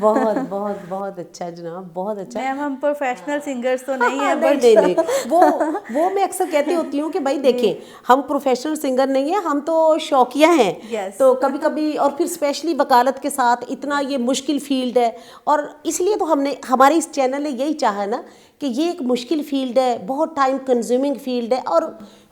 بہت بہت بہت اچھا جناب, بہت اچھا. میم ہم پروفیشنل سنگرز تو نہیں ہیں, نہیں, وہ میں اکثر کہتی ہوتی ہوں کہ بھائی دیکھیں ہم پروفیشنل سنگر نہیں ہیں, ہم تو شوقیہ ہیں. تو کبھی کبھی اور پھر اسپیشلی وکالت کے ساتھ اتنا یہ مشکل فیلڈ ہے, اور اس لیے تو ہم نے ہمارے اس چینل نے یہی چاہا نا کہ یہ ایک مشکل فیلڈ ہے, بہت ٹائم کنزیومنگ فیلڈ ہے, اور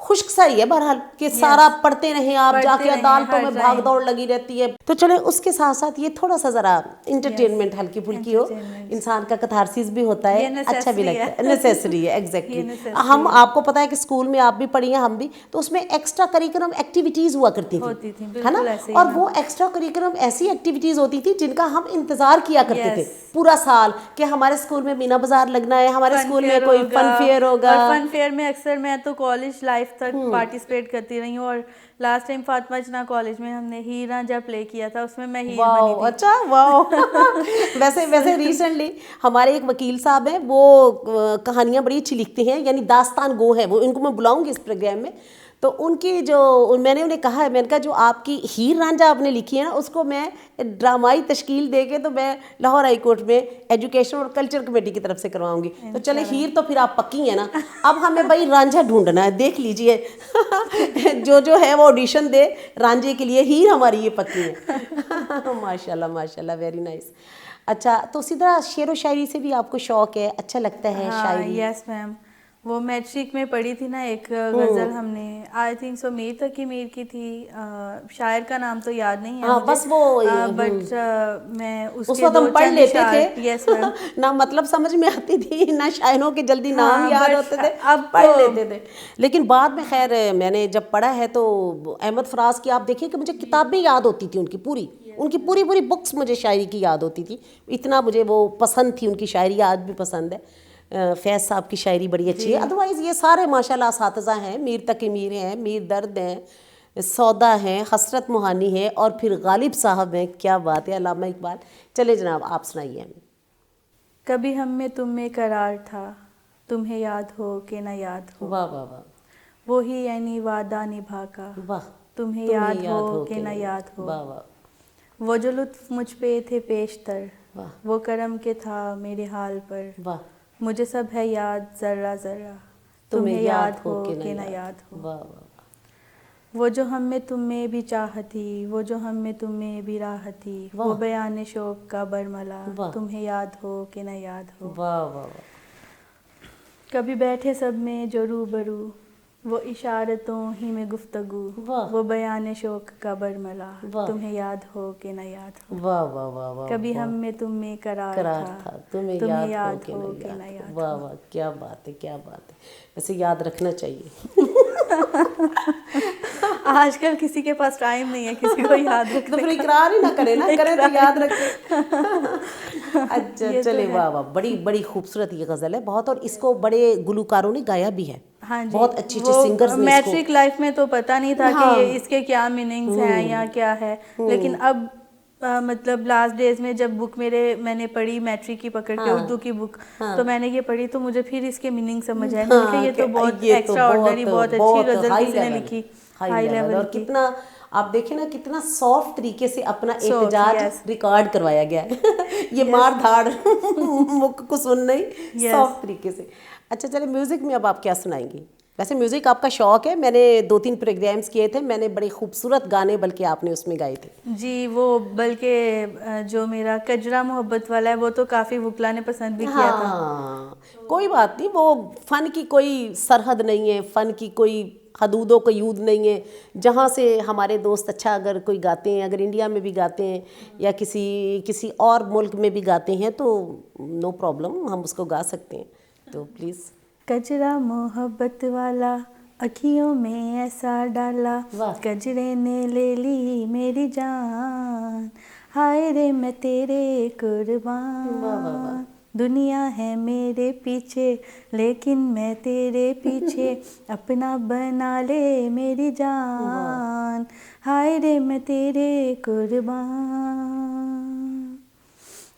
خشک سا ہی ہے بہرحال کہ سارا پڑھتے رہیں آپ, جا کے عدالتوں میں بھاگ دوڑ لگی رہتی ہے. تو چلیں اس کے ساتھ ساتھ یہ تھوڑا سا ذرا انٹرٹینمنٹ ہلکی پھلکی ہو, انسان کا کتھارسس بھی ہوتا ہے, اچھا بھی لگتا ہے, نیسیسری ہے. ایگزیکٹلی. ہم آپ کو پتا ہے کہ اسکول میں آپ بھی پڑھی ہیں, ہم بھی, تو اس میں ایکسٹرا کریکولم ایکٹیویٹیز ہوا کرتی تھیں, ہے نا, اور وہ ایکسٹرا کریکولم ایسی ایکٹیویٹیز ہوتی تھی جن کا ہم انتظار کیا کرتے تھے پورا سال کہ ہمارے اسکول میں مینا بازار لگنا ہے, ہمارے اسکول میں کوئی فن فیئر ہوگا. فن فیئر میں اکثر میں تو کالج لائف تک پارٹیسپیٹ کرتی رہی ہوں, اور لاسٹ ٹائم فاطمہ جناح کالج میں ہم نے ہیر رانجھا پلے کیا تھا, اس میں میں ہیر بنی تھی. اچھا, واو. ویسے ریسنٹلی ہمارے ایک وکیل صاحب ہیں, وہ کہانیاں بڑی اچھی لکھتے ہیں, یعنی داستان گو ہے وہ, ان کو میں بلاؤں گی اس پروگرام میں. تو ان کی جو میں نے انہیں کہا ہے, میں نے کہا جو آپ کی ہیر رانجھا آپ نے لکھی ہے نا, اس کو میں ڈرامائی تشکیل دے کے تو میں لاہور ہائی کورٹ میں ایجوکیشن اور کلچر کمیٹی کی طرف سے کرواؤں گی. تو چلے ہیر تو پھر آپ پکی ہیں نا, اب ہمیں بھائی رانجھا ڈھونڈنا ہے, دیکھ لیجئے جو ہے وہ آڈیشن دے رانجھے کے لیے, ہیر ہماری یہ پکی ہے. ماشاء اللہ ماشاء اللہ, ویری نائس. اچھا, تو اسی طرح شعر و شاعری سے بھی آپ کو شوق ہے, اچھا لگتا ہے شاعری؟ یس میم, وہ میٹرک میں پڑھی تھی نا ایک غزل, ہم نے I think so Mir Taqi Mir کی تھی, شاعر کا نام تو یاد نہیں ہے بس وہ, بٹ میں اس وقت ہم پڑھ لیتے تھے. یس میم, نہ مطلب سمجھ میں آتی تھی, نہ شاعروں کے جلدی نام یاد ہوتے تھے, اب پڑھ لیتے تھے. لیکن بعد میں خیر میں نے جب پڑھا ہے تو احمد فراز کی آپ دیکھیں کہ مجھے کتابیں یاد ہوتی تھیں, ان کی پوری بکس مجھے شاعری کی یاد ہوتی تھی, اتنا مجھے وہ پسند تھی ان کی شاعری, آج بھی پسند ہے. فیض صاحب کی شاعری بڑی اچھی ہے. ادروائز یہ سارے ماشاءاللہ اساتذہ ہیں, میر تقی میر ہیں, میر درد ہیں, سودا ہیں, حسرت موہانی ہے, اور پھر غالب صاحب ہیں. کیا بات ہے, علامہ اقبال. چلے جناب آپ سنائیے ہمیں. کبھی ہم میں تم میں قرار تھا, تمہیں یاد ہو کہ نہ یاد ہو, واہ واہ واہ, وہی یعنی وعدہ نبھا کا, واہ, تمہیں یاد ہو کہ نہ یاد ہو, واہ واہ, وہ جو لطف مجھ پہ تھے پیشتر, واہ, وہ کرم کے تھا میرے حال پر, واہ, مجھے سب ہے یاد ذرہ ذرہ, تمہیں یاد ہو کہ نہ یاد ہو, واہ واہ, وہ جو ہم میں تم میں بھی چاہ تھی, وہ جو ہم میں تم میں بھی راہ تھی, وہ بیان شوق کا برملا, تمہیں یاد ہو کہ نہ یاد ہو, واہ واہ واہ, کبھی بیٹھے سب میں جو روبرو, وہ اشارتوں ہی میں گفتگو, وہ بیان شوق کا برملا, تمہیں یاد ہو کہ نہ یاد ہو, واہ واہ واہ واہ, کبھی ہم میں تم میں قرار تھا, تمہیں یاد ہو کہ نہ یاد ہو. واہ واہ, کیا بات ہے, کیا بات ہے. ویسے یاد رکھنا چاہیے. آج کل کسی کے پاس ٹائم نہیں ہے کسی کو یاد رکھنے تو پھر اقرار ہی نہ کرے نا, کرے تو یاد رکھے. اچھا چلے, واہ واہ, بڑی خوبصورت یہ غزل ہے بہت, اور اس کو بڑے گلوکاروں نے گایا بھی ہے, بہت اچھے اچھے سنگرز نے. میٹرک لائف میں تو پتہ نہیں تھا کہ اس کے کیا میننگز ہیں یا کیا ہے, لیکن اب مطلب لاسٹ ڈیز میں جب بک میں نے پڑھی میٹرک کی پکڑ کے, اردو کی بک, تو میں نے یہ پڑھی تو مجھے پھر اس کے میننگ سمجھ آئے. میں نے کہا یہ تو بہت ایکسٹرا آرڈنری, بہت اچھی غزل کسی نے لکھی, ہائی لیول, اور کتنا آپ دیکھیں نا کتنا سافٹ طریقے سے اپنا احتجاج ریکارڈ کروایا گیا ہے. یہ مار دھاڑ مک کو سن نہیں, سافٹ طریقے سے. اچھا چلے, میوزک میں اب آپ کیا سنائیں گی؟ ویسے میوزک آپ کا شوق ہے, میں نے 2-3 پروگرامز کیے تھے, میں نے بڑے خوبصورت گانے بلکہ آپ نے اس میں گائے تھے. جی, وہ بلکہ جو میرا کجرا محبت والا ہے وہ تو کافی وکلا نے پسند بھی کیا تھا. ہاں, کوئی بات نہیں, وہ فن کی کوئی سرحد نہیں ہے, فن کی کوئی حدود و قیود نہیں ہے. جہاں سے ہمارے دوست اچھا اگر کوئی گاتے ہیں, اگر انڈیا میں بھی گاتے ہیں یا کسی اور ملک میں بھی گاتے ہیں تو نو پرابلم, ہم اس کو گا سکتے ہیں. تو پلیز. کجرا محبت والا اکھیوں میں ایسا ڈالا, کجرے نے لے لی میری جان, ہائے رے میں تیرے قربان, دنیا ہے میرے پیچھے لیکن میں تیرے پیچھے, اپنا بنا لے میری جان, ہائے رے میں تیرے قربان.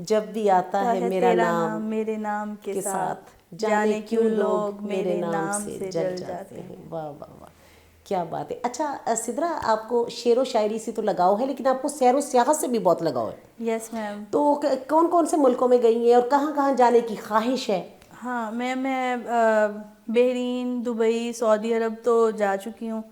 جب بھی آتا ہے میرا تیرا نام میرے نام کے کے ساتھ، ساتھ، جانے کیوں لوگ میرے نام سے جل جاتے ہیں. واہ واہ واہ، کیا بات ہے. اچھا سدرا، آپ کو شعر و شاعری سے تو لگاؤ ہے، لیکن آپ کو سیر و سیاحت سے بھی بہت لگاؤ ہے. یس میم. تو کون کون سے ملکوں میں گئی ہیں اور کہاں کہاں جانے کی خواہش ہے؟ ہاں میم، میں بحرین، دبئی، سعودی عرب تو جا چکی ہوں.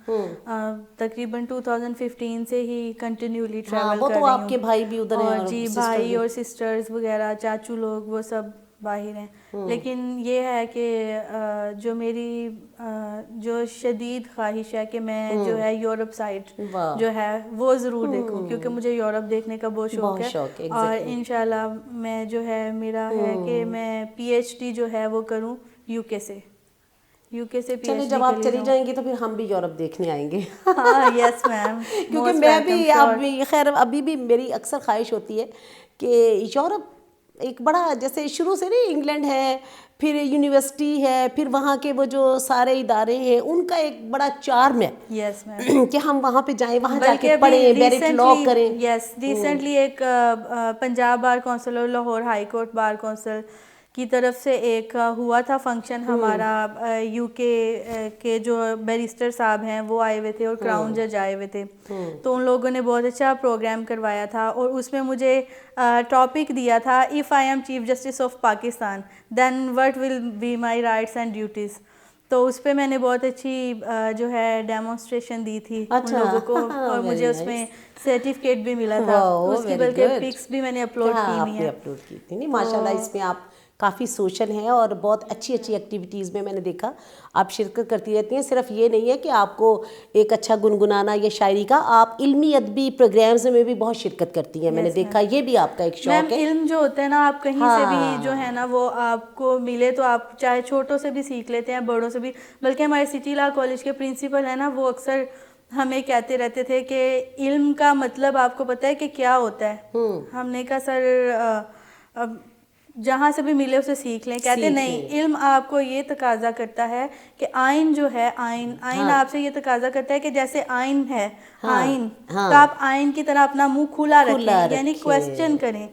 تقریباً 2015 سے ہی کنٹینیولی ٹریول وہ کر تو رہی آپ ہوں. کے بھائی بھی ادھر ہیں اور جی، سسٹر بھائی بھی. اور سسٹرز وغیرہ، چاچو لوگ، وہ سب باہر ہیں. لیکن یہ ہے کہ جو میری جو شدید خواہش ہے کہ میں جو ہے یورپ سائڈ واہ، جو ہے وہ ضرور دیکھوں، کیونکہ مجھے یورپ دیکھنے کا بہت شوق ہے. اور انشاءاللہ میں جو ہے میرا ہے کہ میں پی ایچ ڈی جو ہے وہ کروں یو کے سے پی چلے ایچ ڈی جب کے آپ لیے چلی جاؤں. جائیں گی تو پھر ہم بھی یورپ دیکھنے آئیں گے. ہاں یس میم، کیونکہ موسٹ میں ویلکم، بھی شیور. خیر ابھی بھی میری اکثر خواہش ہوتی ہے کہ یورپ ایک بڑا، جیسے شروع سے نہیں، انگلینڈ ہے، پھر یونیورسٹی ہے، پھر وہاں کے وہ جو سارے ادارے ہیں، ان کا ایک بڑا چارم ہے یس میم. کہ ہم وہاں پہ جائیں، وہاں جا بلکہ کے ابھی پڑھیں، میرٹ لا ریسنٹلی، کریں. ریسنٹلی ایک پنجاب بار کونسل اور Lahore high court bar council کی طرف سے ایک ہوا تھا فنکشن ہمارا. یو کے جو بیرسٹر صاحب ہیں وہ آئے ہوئے تھے اور کراؤن جج آئے ہوئے تھے. تو ان لوگوں نے بہت اچھا پروگرام کروایا تھا، اور اس میں مجھے ٹاپک دیا تھا if I am chief justice of Pakistan then what will be my rights and duties. تو اس پہ میں نے بہت اچھی جو ہے ڈیمونسٹریشن دی تھی ان لوگوں کو، اور مجھے اس میں سرٹیفکیٹ بھی ملا تھا. اس کی بلکہ پکس بھی میں نے اپلوڈ کی ہوئی ہیں. اپلوڈ کی تھی. نہیں ماشاء اللہ، اس میں آپ کافی سوشل ہیں اور بہت اچھی اچھی ایکٹیویٹیز میں نے دیکھا آپ شرکت کرتی رہتی ہیں. صرف یہ نہیں ہے کہ آپ کو ایک اچھا گنگنانا یا شاعری کا، آپ علمی ادبی پروگرامز میں بھی بہت شرکت کرتی ہیں. میں نے دیکھا یہ بھی آپ کا ایک شوق ہے. میم علم جو ہوتا ہے نا، آپ کہیں سے بھی جو ہے نا وہ آپ کو ملے تو آپ چاہے چھوٹوں سے بھی سیکھ لیتے ہیں، بڑوں سے بھی. بلکہ ہمارے سٹی لا کالج کے پرنسپل ہیں نا، وہ اکثر ہمیں کہتے رہتے تھے کہ علم کا مطلب آپ کو پتہ ہے کہ کیا ہوتا ہے. ہم نے کہا سر جہاں سے بھی ملے اسے سیکھ لیں. کہتے نہیں، علم آپ کو یہ تقاضا کرتا ہے کہ آئین جو ہے، آئین آپ سے یہ تقاضا کرتا ہے کہ جیسے آئین ہے، آئین تو آپ آئین کی طرح اپنا منہ کھلا رکھیں، یعنی کویسچن کریں.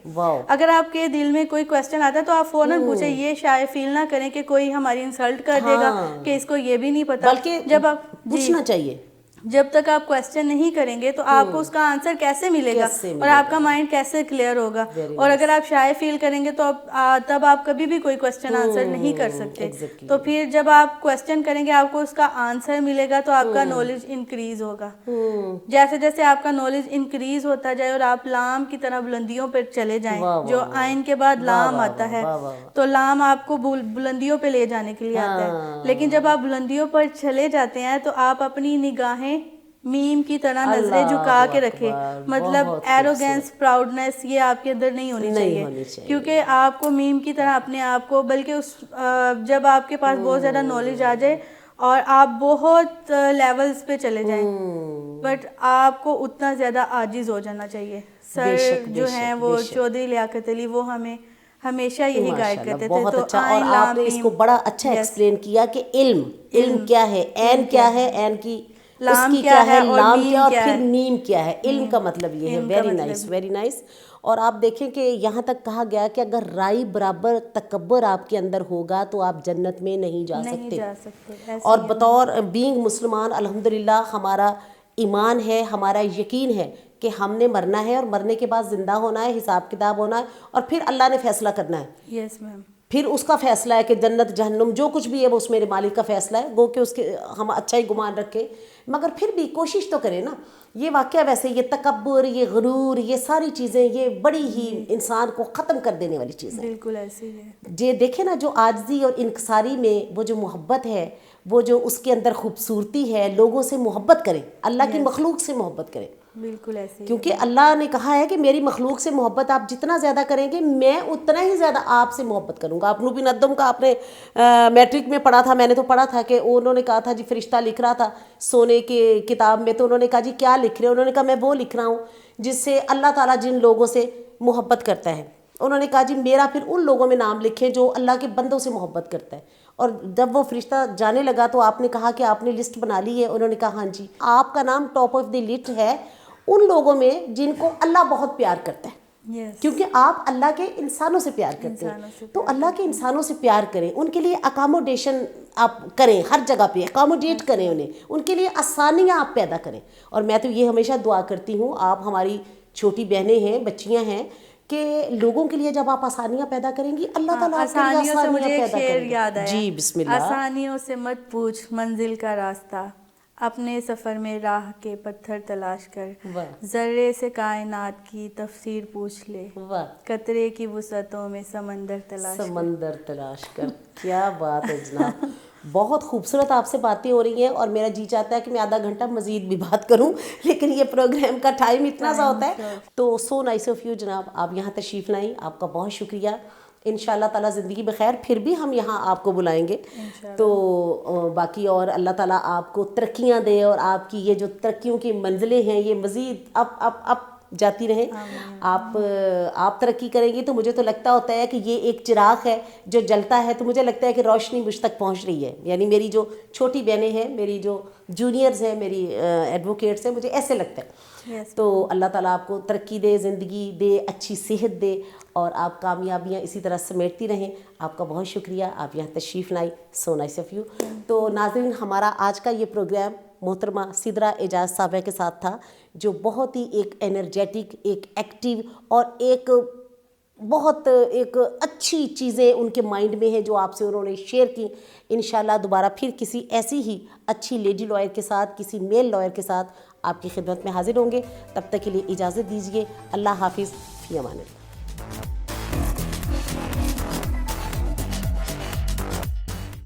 اگر آپ کے دل میں کوئی کویسچن آتا ہے تو آپ فوراً پوچھیں. یہ شاید فیل نہ کریں کہ کوئی ہماری انسلٹ کر دے گا کہ اس کو یہ بھی نہیں پتا. بلکہ جب آپ پوچھنا چاہیے. جب تک آپ کویسچن نہیں کریں گے تو آپ کو اس کا آنسر کیسے ملے گا، اور آپ کا مائنڈ کیسے کلیئر ہوگا. اور اگر آپ شائع فیل کریں گے تو تب آپ کبھی بھی کوئی کویسچن آنسر نہیں کر سکتے. تو پھر جب آپ کویسچن کریں گے، آپ کو اس کا آنسر ملے گا تو آپ کا نالج انکریز ہوگا. جیسے جیسے آپ کا نالج انکریز ہوتا جائے اور آپ لام کی طرح بلندیوں پہ چلے جائیں، جو آئین کے بعد لام آتا ہے، تو لام آپ کو بلندیوں پہ لے جانے کے لیے آتا ہے. لیکن جب آپ بلندیوں پر چلے جاتے ہیں تو آپ اپنی نگاہیں میم کی طرح نظریں جھکا کے رکھے. مطلب ایروگینس، پراؤڈنیس یہ آپ کے اندر نہیں ہونی چاہیے، کیونکہ آپ کو میم کی طرح اپنے آپ کو، بلکہ جب آپ کے پاس بہت زیادہ نالج آ جائے اور آپ بہت لیولز پہ چلے جائیں، بٹ آپ کو اتنا زیادہ عاجز ہو جانا چاہیے. سر جو ہیں وہ چودھری لیاقت علی، وہ ہمیں ہمیشہ یہی گائیڈ کرتے تھے. بہت تو اچھا. اور آپ نے اس کو بڑا اچھا ایکسپلین کیا کہ علم کیا ہے، عین کیا ہے، عین کی اس کی کیا ہے، لام کیا، اور پھر میم کیا ہے. علم کا مطلب یہ ہے. Very nice, very nice. اور آپ دیکھیں کہ یہاں تک کہا گیا کہ اگر رائی برابر تکبر آپ کے اندر ہوگا تو آپ جنت میں نہیں جا سکتے. اور بطور بینگ مسلمان الحمدللہ ہمارا ایمان ہے، ہمارا یقین ہے کہ ہم نے مرنا ہے، اور مرنے کے بعد زندہ ہونا ہے، حساب کتاب ہونا ہے، اور پھر اللہ نے فیصلہ کرنا ہے. یس میم. پھر اس کا فیصلہ ہے کہ جنت جہنم جو کچھ بھی ہے وہ اس میرے مالک کا فیصلہ ہے. گو کہ اس کے ہم اچھا ہی گمان رکھیں، مگر پھر بھی کوشش تو کریں نا. یہ واقعہ ویسے یہ تکبر، یہ غرور، یہ ساری چیزیں یہ بڑی ہی انسان کو ختم کر دینے والی چیزیں ہیں. بالکل ایسے ہی ہے. یہ دیکھیں نا، جو عاجزی اور انکساری میں وہ جو محبت ہے، وہ جو اس کے اندر خوبصورتی ہے، لوگوں سے محبت کریں، اللہ کی مخلوق سے محبت کریں. بالکل ایسے ہی. کیونکہ اللہ نے کہا ہے کہ میری مخلوق سے محبت آپ جتنا زیادہ کریں گے، میں اتنا ہی زیادہ آپ سے محبت کروں گا. آپ نو بن ادم کا آپ نے میٹرک میں پڑھا تھا، میں نے تو پڑھا تھا کہ انہوں نے کہا تھا جی فرشتہ لکھ رہا تھا سونے کی کتاب میں، تو انہوں نے کہا جی کیا لکھ رہے ہیں؟ انہوں نے کہا میں وہ لکھ رہا ہوں جس سے اللہ تعالیٰ جن لوگوں سے محبت کرتا ہے. انہوں نے کہا جی میرا پھر ان لوگوں میں نام لکھیں جو اللہ کے بندوں سے محبت کرتا ہے. اور جب وہ فرشتہ جانے لگا تو آپ نے کہا کہ آپ نے لسٹ بنا لی ہے؟ انہوں نے کہا ہاں جی. آپ کا نام ٹاپ آف دی لسٹ ہے ان لوگوں میں جن کو اللہ بہت پیار کرتا ہے. Yes. کیونکہ آپ اللہ کے انسانوں سے پیار کرتے انسانوں سے ہیں تو اللہ کے انسانوں سے پیار کریں, ان کے لیے اکاموڈیشن آپ کریں, ہر جگہ پہ اکاموڈیٹ کریں انہیں, ان کے لیے آسانیاں آپ پیدا کریں. اور میں تو یہ ہمیشہ دعا کرتی ہوں, آپ ہماری چھوٹی بہنیں ہیں, بچیاں ہیں, کہ لوگوں کے لیے جب آپ آسانیاں پیدا کریں گی اللہ تعالیٰ آپ کے لیے آسانیوں سے مجھے آسانیاں ایک پیدا شعر کریں گے. یاد آیا. جی بسم اللہ. آسانیوں سے مت پوچھ منزل کا راستہ, اپنے سفر میں راہ کے پتھر تلاش کر, واہ ذرے سے کائنات کی تفسیر پوچھ لے, واہ, قطرے کی وسعتوں میں سمندر تلاش کر. سمندر تلاش کر. کیا بات ہے جناب, بہت خوبصورت آپ سے باتیں ہو رہی ہیں اور میرا جی چاہتا ہے کہ میں آدھا گھنٹہ مزید بھی بات کروں, لیکن یہ پروگرام کا ٹائم اتنا سا ہوتا ہے. تو سو نائس آف یو جناب, آپ یہاں تشریف لائیں, آپ کا بہت شکریہ. ان شاء اللہ تعالیٰ زندگی بخیر پھر بھی ہم یہاں آپ کو بلائیں گے. تو باقی اور اللہ تعالیٰ آپ کو ترقیاں دے, اور آپ کی یہ جو ترقیوں کی منزلیں ہیں یہ مزید اب جاتی رہیں. آپ ترقی کریں گی تو مجھے تو لگتا ہوتا ہے کہ یہ ایک چراغ ہے جو جلتا ہے, تو مجھے لگتا ہے کہ روشنی مجھ تک پہنچ رہی ہے. یعنی میری جو چھوٹی بہنیں ہیں, میری جو جونیئرز ہیں, میری ایڈوکیٹس ہیں, مجھے ایسے لگتا ہے. تو اللہ تعالیٰ آپ کو ترقی دے, زندگی دے, اچھی صحت دے, اور آپ کامیابیاں اسی طرح سمیٹتی رہیں. آپ کا بہت شکریہ, آپ یہاں تشریف لائیں. So nice of you. تو ناظرین, ہمارا آج کا یہ پروگرام محترمہ سدرہ اعجاز صاحبہ کے ساتھ تھا, جو بہت ہی ایک انرجیٹک, ایک ایکٹیو اور ایک بہت ایک اچھی چیزیں ان کے مائنڈ میں ہیں جو آپ سے انہوں نے شیئر کی. انشاءاللہ دوبارہ پھر کسی ایسی ہی اچھی لیڈی لائر کے ساتھ, کسی میل لائر کے ساتھ آپ کی خدمت میں حاضر ہوں گے. تب تک کے لیے اجازت دیجیے. اللہ حافظ, فی امان اللہ.